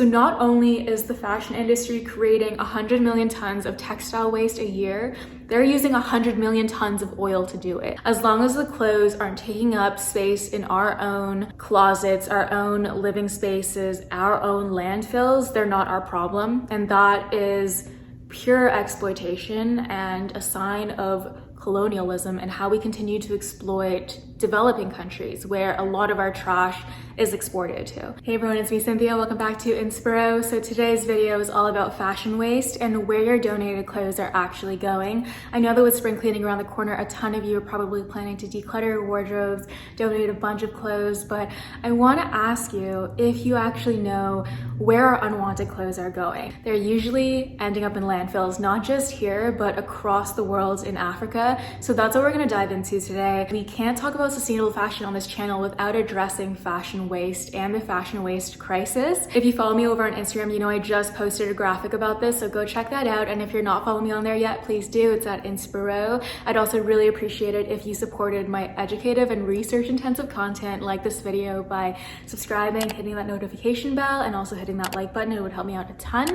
So not only is the fashion industry creating 100 million tons of textile waste a year, they're using 100 million tons of oil to do it. As long as the clothes aren't taking up space in our own closets, our own living spaces, our own landfills, they're not our problem. And that is pure exploitation and a sign of colonialism and how we continue to exploit developing countries where a lot of our trash is exported to. Hey everyone, it's me Cynthia. Welcome back to Inspiro. So today's video is all about fashion waste and where your donated clothes are actually going. I know that with spring cleaning around the corner, a ton of you are probably planning to declutter your wardrobes, donate a bunch of clothes, but I want to ask you if you actually know where our unwanted clothes are going. They're usually ending up in landfills, not just here, but across the world in Africa. So that's what we're going to dive into today. We can't talk about sustainable fashion on this channel without addressing fashion waste and the fashion waste crisis. If you follow me over on Instagram, you know I just posted a graphic about this, so go check that out. And if you're not following me on there yet, please do. It's at Inspiro. I'd also really appreciate it if you supported my educative and research intensive content like this video by subscribing, hitting that notification bell, and also hitting that like button. It would help me out a ton.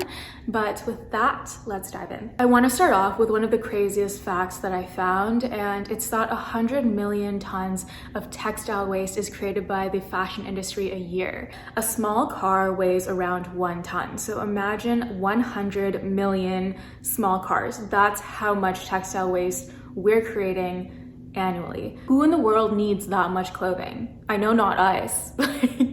But with that, let's dive in. I want to start off with one of the craziest facts that I found, and it's that 100 million tons of textile waste is created by the fashion industry a year. A small car weighs around 1 ton. So imagine 100 million small cars. That's how much textile waste we're creating annually. Who in the world needs that much clothing? I know not us.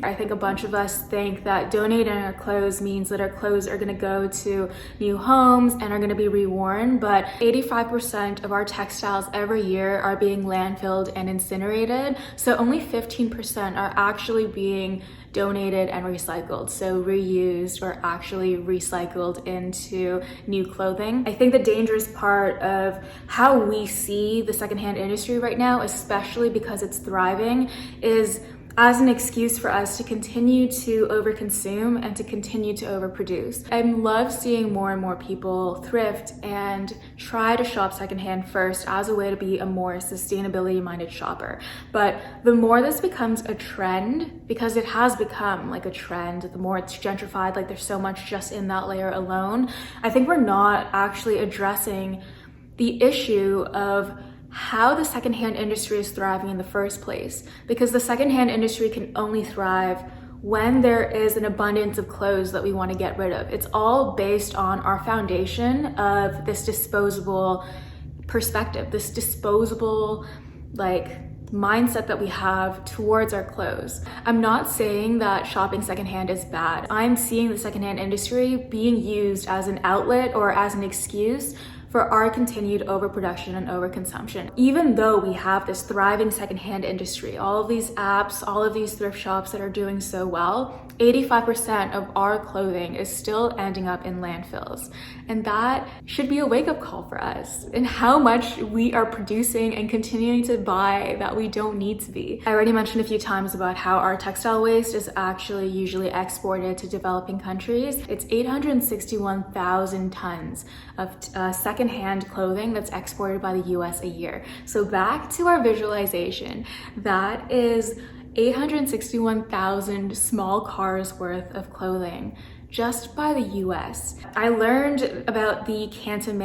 I think a bunch of us think that donating our clothes means that our clothes are gonna go to new homes and are gonna be reworn, but 85% of our textiles every year are being landfilled and incinerated, so only 15% are actually being donated and recycled, so reused or actually recycled into new clothing. I think the dangerous part of how we see the secondhand industry right now, especially because it's thriving, is as an excuse for us to continue to overconsume and to continue to overproduce. I love seeing more and more people thrift and try to shop secondhand first as a way to be a more sustainability-minded shopper. But the more this becomes a trend, because it has become like a trend, the more it's gentrified, like there's so much just in that layer alone, I think we're not actually addressing the issue of how the secondhand industry is thriving in the first place, because the secondhand industry can only thrive when there is an abundance of clothes that we want to get rid of. It's all based on our foundation of this disposable perspective, this disposable mindset that we have towards our clothes. I'm not saying that shopping secondhand is bad. I'm seeing the secondhand industry being used as an outlet or as an excuse for our continued overproduction and overconsumption. Even though we have this thriving secondhand industry, all of these apps, all of these thrift shops that are doing so well, 85% of our clothing is still ending up in landfills. And that should be a wake-up call for us in how much we are producing and continuing to buy that we don't need to be. I already mentioned a few times about how our textile waste is actually usually exported to developing countries. It's 861,000 tons of secondhand clothing that's exported by the US a year. So back to our visualization, that is 861,000 small cars worth of clothing just by the US. I learned about the Canton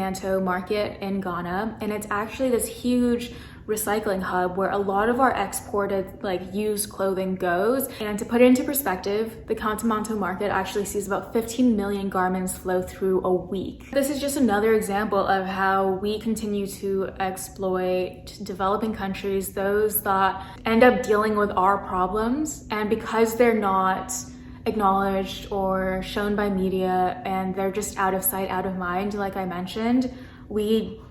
market in Ghana, and it's actually this huge recycling hub where a lot of our exported used clothing goes. And to put it into perspective, the Canton market actually sees about 15 million garments flow through a week. This is just another example of how we continue to exploit developing countries, those that end up dealing with our problems, and because they're not acknowledged or shown by media and they're just out of sight, out of mind, like I mentioned, we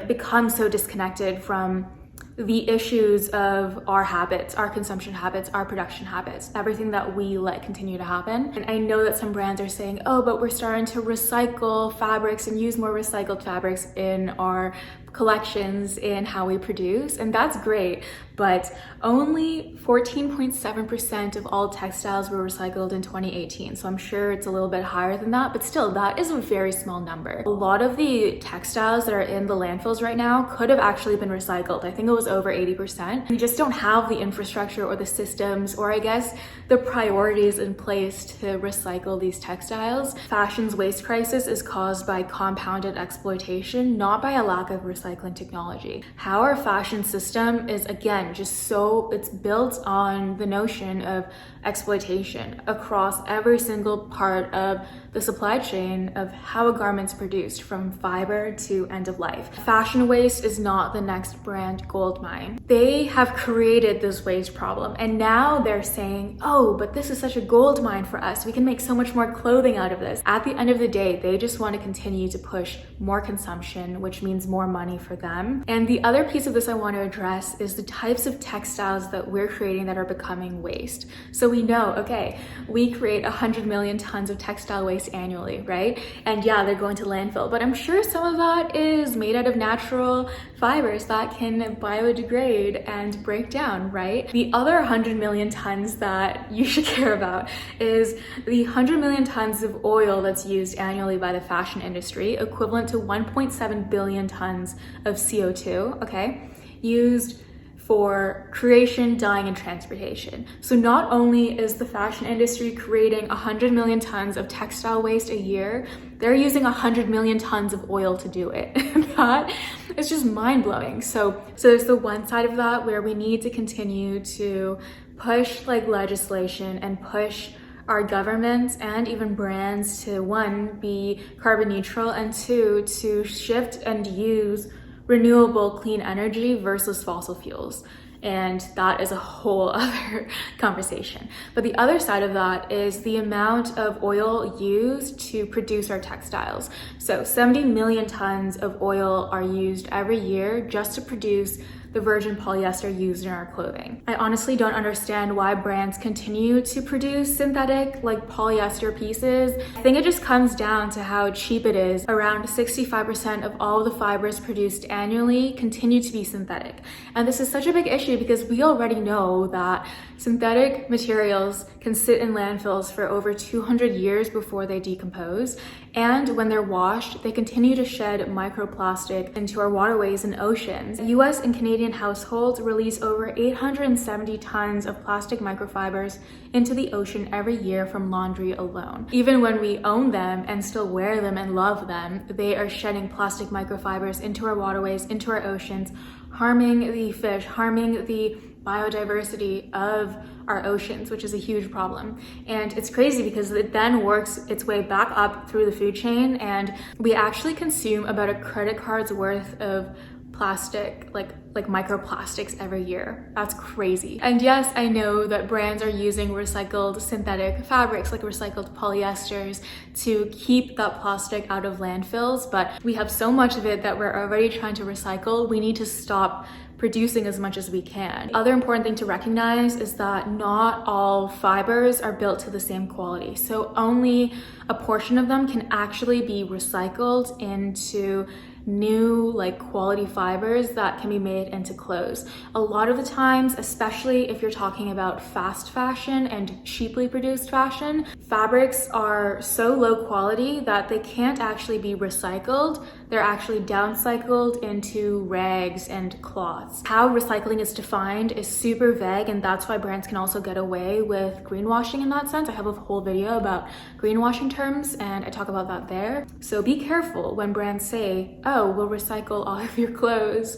become so disconnected from the issues of our habits, our consumption habits, our production habits, everything that we let continue to happen. And I know that some brands are saying, oh, but we're starting to recycle fabrics and use more recycled fabrics in our collections, in how we produce, and that's great. but only 14.7% of all textiles were recycled in 2018. So I'm sure it's a little bit higher than that, but still, that is a very small number. A lot of the textiles that are in the landfills right now could have actually been recycled. I think it was over 80%. We just don't have the infrastructure or the systems, or I guess the priorities in place to recycle these textiles. Fashion's waste crisis is caused by compounded exploitation, not by a lack of recycling technology. How our fashion system is, again, it's built on the notion of exploitation across every single part of the supply chain of how a garment's produced, from fiber to end of life. Fashion waste is not the next brand gold mine. They have created this waste problem, and now they're saying, oh, but this is such a gold mine for us. We can make so much more clothing out of this. At the end of the day, they just want to continue to push more consumption, which means more money for them. And the other piece of this I want to address is the types of textiles that we're creating that are becoming waste. So we know, okay, we create 100 million tons of textile waste annually, right? And yeah, they're going to landfill, but I'm sure some of that is made out of natural fibers that can biodegrade and break down, right? The other 100 million tons that you should care about is the 100 million tons of oil that's used annually by the fashion industry, equivalent to 1.7 billion tons of CO2, okay, used for creation, dyeing, and transportation. So not only is the fashion industry creating 100 million tons of textile waste a year, they're using 100 million tons of oil to do it. That is just mind-blowing. So there's the one side of that where we need to continue to push legislation and push our governments and even brands to, one, be carbon neutral, and two, to shift and use renewable clean energy versus fossil fuels. And that is a whole other conversation. But the other side of that is the amount of oil used to produce our textiles. So 70 million tons of oil are used every year just to produce the virgin polyester used in our clothing. I honestly don't understand why brands continue to produce synthetic polyester pieces. I think it just comes down to how cheap it is. Around 65% of all the fibers produced annually continue to be synthetic. And this is such a big issue because we already know that synthetic materials can sit in landfills for over 200 years before they decompose. And when they're washed, they continue to shed microplastic into our waterways and oceans. US and Canadian households release over 870 tons of plastic microfibers into the ocean every year from laundry alone. Even when we own them and still wear them and love them, they are shedding plastic microfibers into our waterways, into our oceans, harming the fish, harming the biodiversity of our oceans, which is a huge problem. And it's crazy because it then works its way back up through the food chain, and we actually consume about a credit card's worth of plastic, like microplastics every year. That's crazy. And yes, I know that brands are using recycled synthetic fabrics, like recycled polyesters, to keep that plastic out of landfills, but we have so much of it that we're already trying to recycle. We need to stop producing as much as we can. Other important thing to recognize is that not all fibers are built to the same quality. So only a portion of them can actually be recycled into new quality fibers that can be made into clothes. A lot of the times, especially if you're talking about fast fashion and cheaply produced fashion, fabrics are so low quality that they can't actually be recycled. They're actually downcycled into rags and cloths. How recycling is defined is super vague, and that's why brands can also get away with greenwashing in that sense. I have a whole video about greenwashing terms and I talk about that there. So be careful when brands say, oh, we'll recycle all of your clothes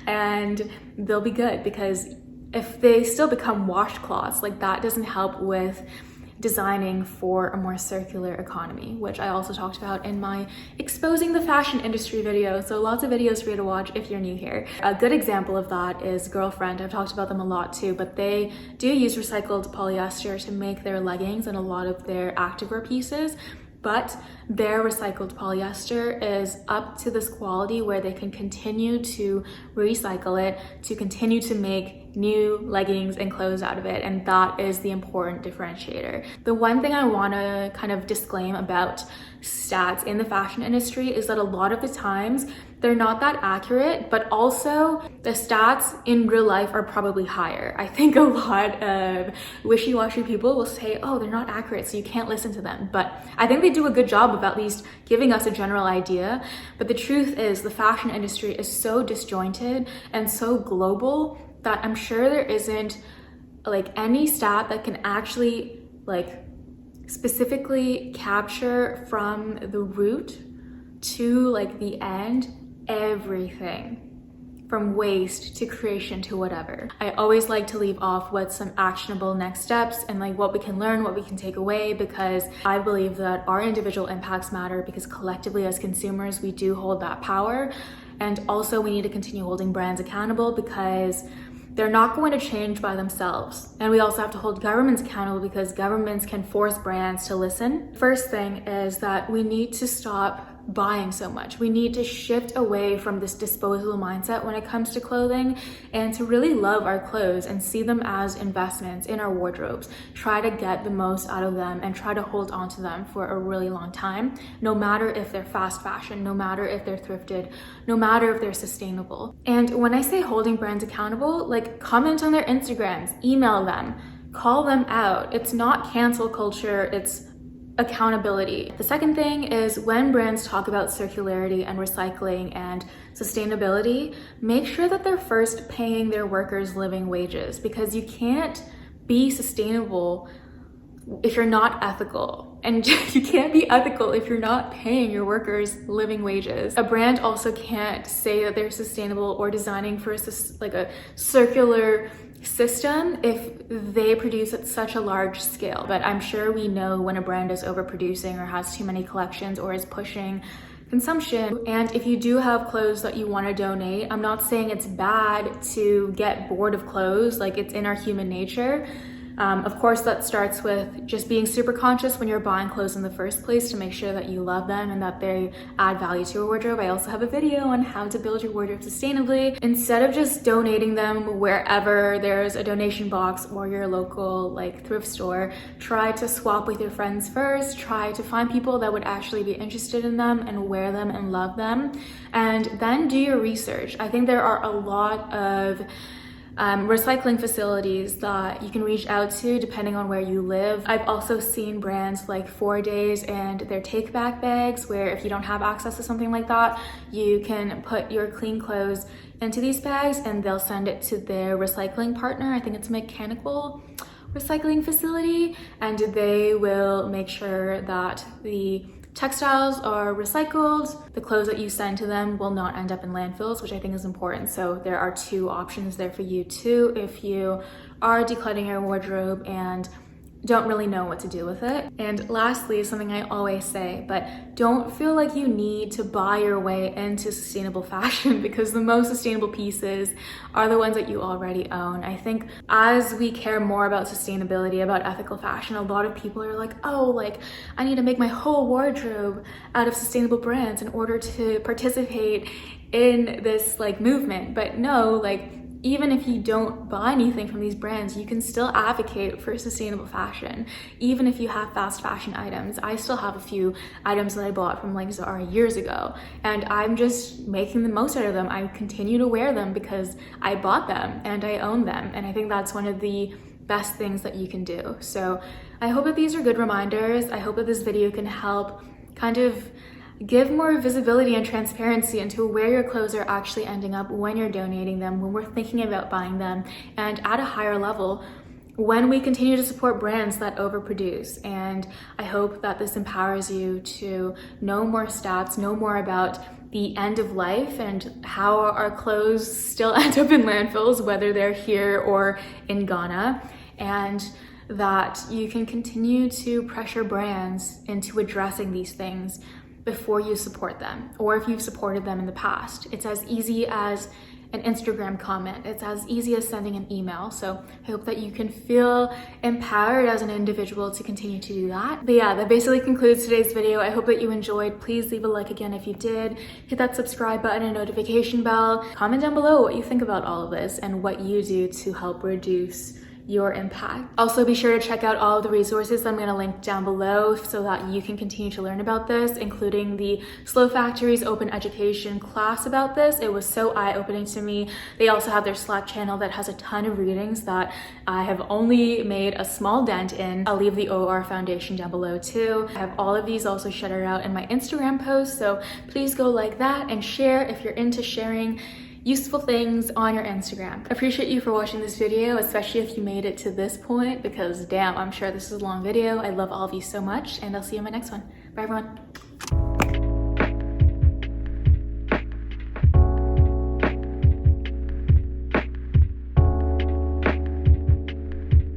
and they'll be good, because if they still become washcloths, that doesn't help with designing for a more circular economy, which I also talked about in my exposing the fashion industry video. So lots of videos for you to watch if you're new here. A good example of that is Girlfriend. I've talked about them a lot too, but they do use recycled polyester to make their leggings and a lot of their activewear pieces. But their recycled polyester is up to this quality where they can continue to recycle it to continue to make new leggings and clothes out of it, and that is the important differentiator. The one thing I want to kind of disclaim about stats in the fashion industry is that a lot of the times they're not that accurate, but also the stats in real life are probably higher. I think a lot of wishy-washy people will say, oh, they're not accurate, so you can't listen to them. But I think they do a good job of at least giving us a general idea. But the truth is the fashion industry is so disjointed and so global that I'm sure there isn't like any stat that can actually like specifically capture from the root to like the end everything from waste to creation to whatever. I always like to leave off with some actionable next steps and like what we can learn, what we can take away, because I believe that our individual impacts matter, because collectively as consumers we do hold that power. And also we need to continue holding brands accountable, because they're not going to change by themselves. And we also have to hold governments accountable, because governments can force brands to listen. First thing is that we need to stop buying so much. We need to shift away from this disposable mindset when it comes to clothing, and to really love our clothes and see them as investments in our wardrobes. Try to get the most out of them and try to hold on to them for a really long time, no matter if they're fast fashion, no matter if they're thrifted, no matter if they're sustainable. And when I say holding brands accountable, like comment on their Instagrams, email them, call them out. It's not cancel culture, it's accountability. The second thing is, when brands talk about circularity and recycling and sustainability, make sure that they're first paying their workers living wages, because you can't be sustainable if you're not ethical, and you can't be ethical if you're not paying your workers living wages. A brand also can't say that they're sustainable or designing for a circular system if they produce at such a large scale. But I'm sure we know when a brand is overproducing or has too many collections or is pushing consumption. And if you do have clothes that you want to donate, I'm not saying it's bad to get bored of clothes, like it's in our human nature. Of course, that starts with just being super conscious when you're buying clothes in the first place to make sure that you love them and that they add value to your wardrobe. I also have a video on how to build your wardrobe sustainably. Instead of just donating them wherever there's a donation box or your local like thrift store, try to swap with your friends first. Try to find people that would actually be interested in them and wear them and love them, and then do your research. I think there are a lot of recycling facilities that you can reach out to depending on where you live. I've also seen brands like 4 Days and their take back bags, where if you don't have access to something like that, you can put your clean clothes into these bags and they'll send it to their recycling partner. I think it's a mechanical recycling facility, and they will make sure that the textiles are recycled. The clothes that you send to them will not end up in landfills, which I think is important. So there are two options there for you too, if you are decluttering your wardrobe and don't really know what to do with it. And lastly, something I always say, but don't feel like you need to buy your way into sustainable fashion, because the most sustainable pieces are the ones that you already own. I think as we care more about sustainability, about ethical fashion, a lot of people are like, oh, like I need to make my whole wardrobe out of sustainable brands in order to participate in this like movement. But no, like even if you don't buy anything from these brands, you can still advocate for sustainable fashion. Even if you have fast fashion items, I still have a few items that I bought from like Zara years ago, and I'm just making the most out of them. I continue to wear them because I bought them and I own them, and I think that's one of the best things that you can do. So I hope that these are good reminders. I hope that this video can help kind of give more visibility and transparency into where your clothes are actually ending up when you're donating them, when we're thinking about buying them, and at a higher level when we continue to support brands that overproduce. And I hope that this empowers you to know more stats, know more about the end of life and how our clothes still end up in landfills, whether they're here or in Ghana, and that you can continue to pressure brands into addressing these things before you support them, or if you've supported them in the past. It's as easy as an Instagram comment. It's as easy as sending an email. So I hope that you can feel empowered as an individual to continue to do that. But yeah, that basically concludes today's video. I hope that you enjoyed. Please leave a like again if you did. Hit that subscribe button and notification bell. Comment down below what you think about all of this and what you do to help reduce your impact. Also, be sure to check out all of the resources that I'm going to link down below so that you can continue to learn about this, including the Slow Factory's open education class about this. It was so eye-opening to me. They also have their Slack channel that has a ton of readings that I have only made a small dent in. I'll leave the OR Foundation down below too. I have all of these also shuttered out in my Instagram post, so please go like that and share if you're into sharing useful things on your Instagram. I appreciate you for watching this video, especially if you made it to this point, because damn, I'm sure this is a long video. I love all of you so much, and I'll see you in my next one. Bye everyone.